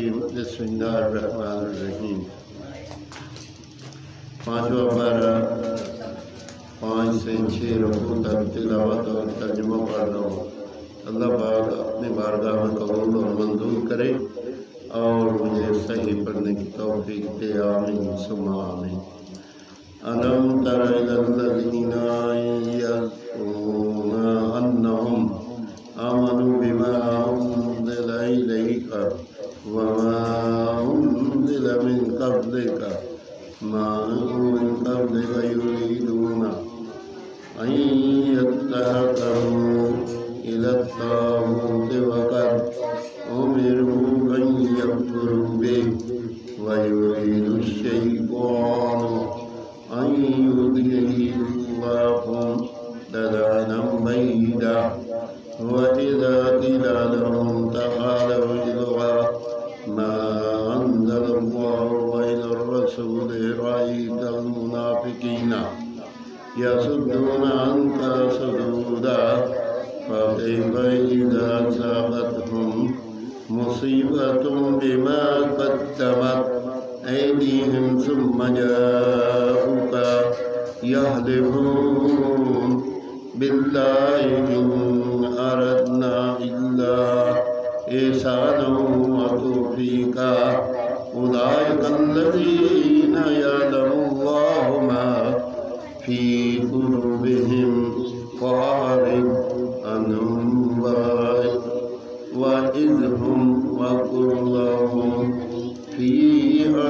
الرجیم بسم اللہ الرحمن الرحیم۔ پانچواں پارہ 5 سے 6 رکوع تک تلاوت اور ترجمہ پڑھ رہا ہوں۔ اللہ پاک اپنی بارگاہ میں قبول اور منظور کرے اور مجھے صحیح پڑھنے کی توفیق دے، آمین ثم آمین۔ ألم تر إلى الذين يزعمون أنهم آمنوا بما أنزل إليك وما أنزل من قبلك يريدون أن يتحكموا إلى الطاغوت وقد أمروا أن يكفروا به ويريد الشيطان أن يضلهم ضلالا بعيدا وإذا قيل لهم تعالوا إلى ما أنزل الله وإلى الرسول رأيت المنافقين يصدون عنك صدودا فكيف إذا أصابتهم مصيبة بما قدمت أيديهم ثم جاءوك يحلفون بالله إن أردنا إلا إحسانا وتوفيقا أولئك الذين يعلم الله ما في قلوبهم فأعرض عنهم وإذهم وقل لهم في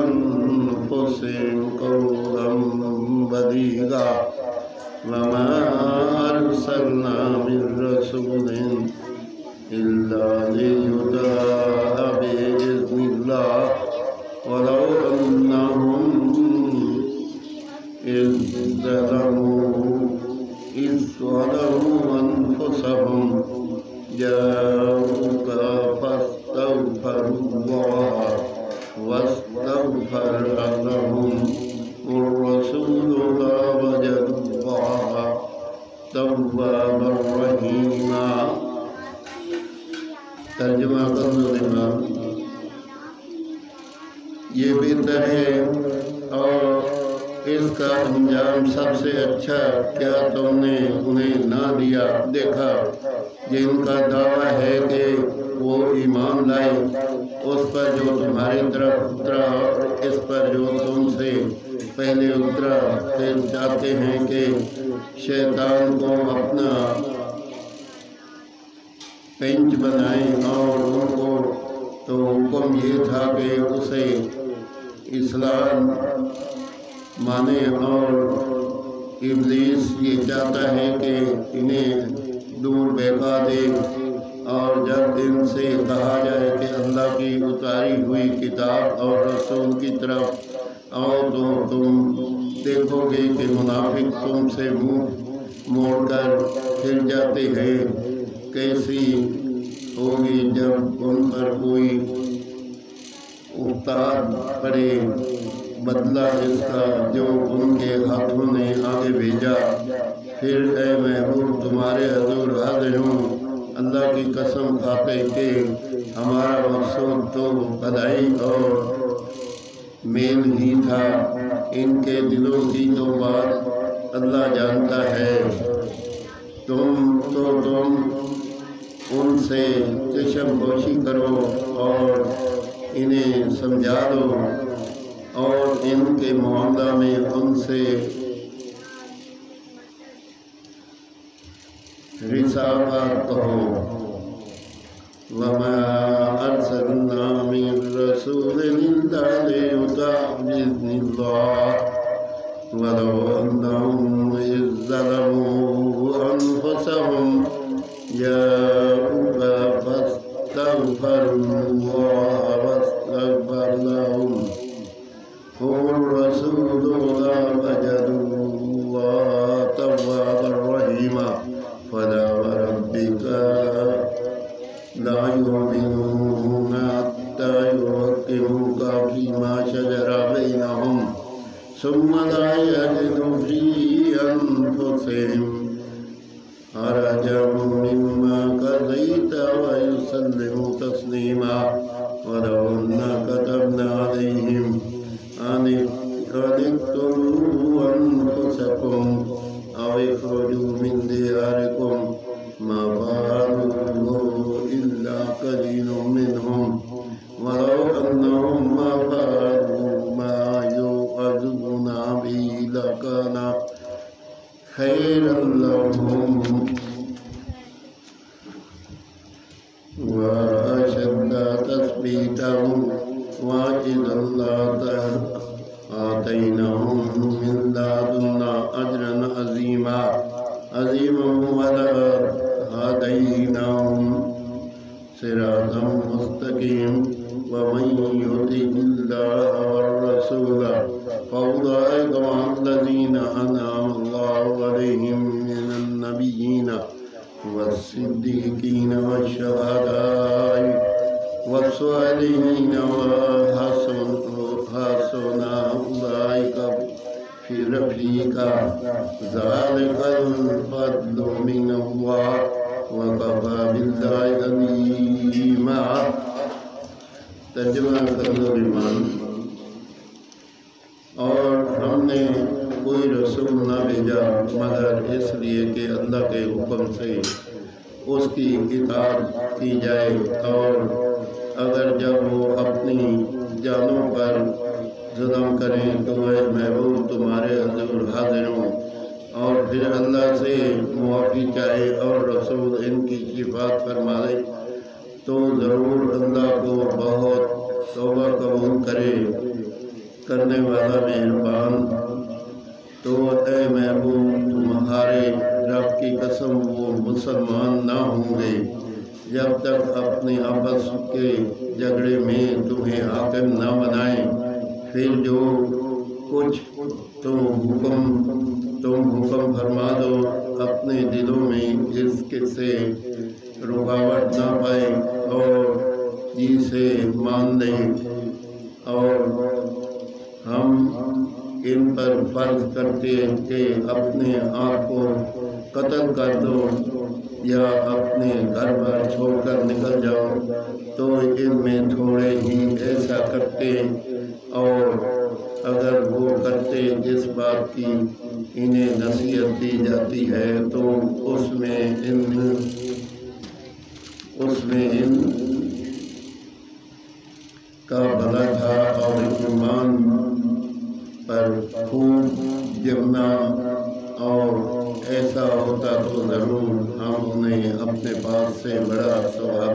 أنفسهم قولا بليغا وما أرسلنا من رسول إلا ليطاع بإذن الله ولو أنهم إذ ظلموا أنفسهم جاءوك فاستغفروا الله واستغفر لهم الرسول لوجدوا الله توابا رحيما۔ ترجمہ کر یہ بہتر ہے اور اس کا انجام سب سے اچھا، کیا تم نے انہیں نہ دیا دیکھا جن کا دعویٰ ہے کہ وہ ایمان لائے اس پر جو تمہاری طرف اترا اور اس پر جو تم سے پہلے اترا، پھر چاہتے ہیں کہ شیطان کو اپنا پنچ بنائیں اور ان کو تو حکم یہ تھا کہ اسے اسلام مانے، اور ابلیس یہ چاہتا ہے کہ انہیں دور بہکا دے، اور جب ان سے کہا جائے کہ اللہ کی اتاری ہوئی کتاب اور رسول کی طرف آؤ تو تم دیکھو گے کہ منافق تم سے منہ موڑ کر پھر جاتے ہیں۔ کیسی ہوگی جب ان پر کوئی افتاد پڑے بدلہ جس کا جو ان کے ہاتھوں نے آگے بھیجا۔ پھر اے محبوب تمہارے حضور حاضر ہوں، اللہ کی قسم کھاتے کہ ہمارا مقصود تو بھلائی اور میل ہی تھا، ان کے دلوں کی تو بات اللہ جانتا ہے۔ تم ان سے چشم پوشی کرو اور انہیں سمجھا دو اور ان کے معاملہ میں ان سے رسالت کہو۔ وما أرسلنا من رسول إلا ليطاع بإذن الله ولو أنهم إذ ظلموا أنفسهم جاءوك فاستغفروا الله واستغفر لهم الرسول لوجدوا الله توابا رحيما۔ فلا وربك لا يؤمنون حتى يحكموك فيما شجر بينهم ثم لا يجدوا في أنفسهم حرجا مما قضيت ويسلموا تسليما۔ ولو أن أنهم ما فعلوا ما يوعظون به لكان خيرا لهم وأشد تثبيتا وإذا لآتيناهم من لدنا أجرا عظيما ولهديناهم صراطا مستقيما ومن يطع الله والرسول فأولئك مع الذين أنعم الله عليهم من النبيين والصديقين والشهداء والصالحين وحسن أولئك في رفيقا ذلك الفضل من الله وكفى بالله عليما. ترجمہ ترجمان. اور ہم نے کوئی رسول نہ بھیجا مگر اس لیے کہ اللہ کے حکم سے اس کی اطاعت کی جائے، اور اگر جب وہ اپنی جانوں پر ظلم کریں تو اے محبوب تمہارے حضور حاضر ہوں، اور پھر اللہ سے معافی چاہے اور رسول ان کی شفاعت فرما دے تو ضرور اللہ کو بہت توبہ قبول کرنے والا مہربان. تو اے محبوب تمہارے رب کی قسم وہ مسلمان نہ ہوں گے جب تک اپنے آپس کے جھگڑے میں تمہیں حاکم نہ بنائیں، پھر جو کچھ تم حکم فرما دو اپنے دلوں میں اس سے رکاوٹ نہ پائے اور جی سے مان لیں. اور ہم ان پر فرض کرتے ہیں کہ اپنے آپ کو قتل کر دو یا اپنے گھر پر چھوڑ کر نکل جاؤ، تو ان میں تھوڑے ہی ایسا کرتے، اور اگر وہ کرتے جس بات کی انہیں نصیحت دی جاتی ہے تو اس میں ان کا بھلا تھا، اور ایمان پر خوب جمنا، اور ایسا ہوتا تو ضرور ہم انہیں اپنے پاس سے بڑا ثواب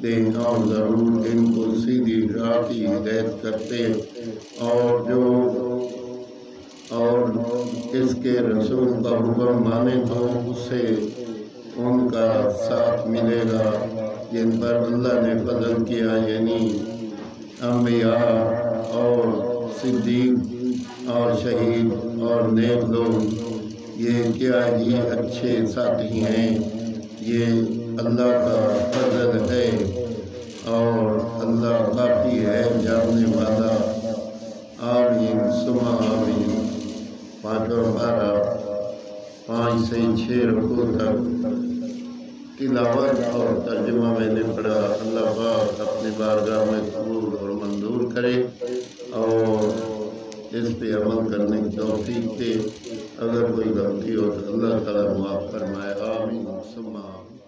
دیں اور ضرور ان کو سیدھی راہ کی ہدایت کرتے، اور اس کے رسول کا حکم مانے تو اسے ان کا ساتھ ملے گا جن پر اللہ نے فضل کیا، یعنی انبیاء اور صدیق اور شہید اور نیک لوگ. یہ کیا ہی اچھے ساتھی ہیں، یہ اللہ کا فضل ہے اور اللہ کافی ہے جاننے والا. آمین ثم آمین. 5 پارہ 5 سے 6 رکوع تک تلاوت اور ترجمہ میں نے پڑھا. اللہ پاک اپنی بارگاہ میں قبول اور منظور کرے اور اس پہ عمل کرنے کی توفیق دے. اگر کوئی غلطی ہو تو اللہ تعالیٰ معاف فرمائے. آمین ثم آمین.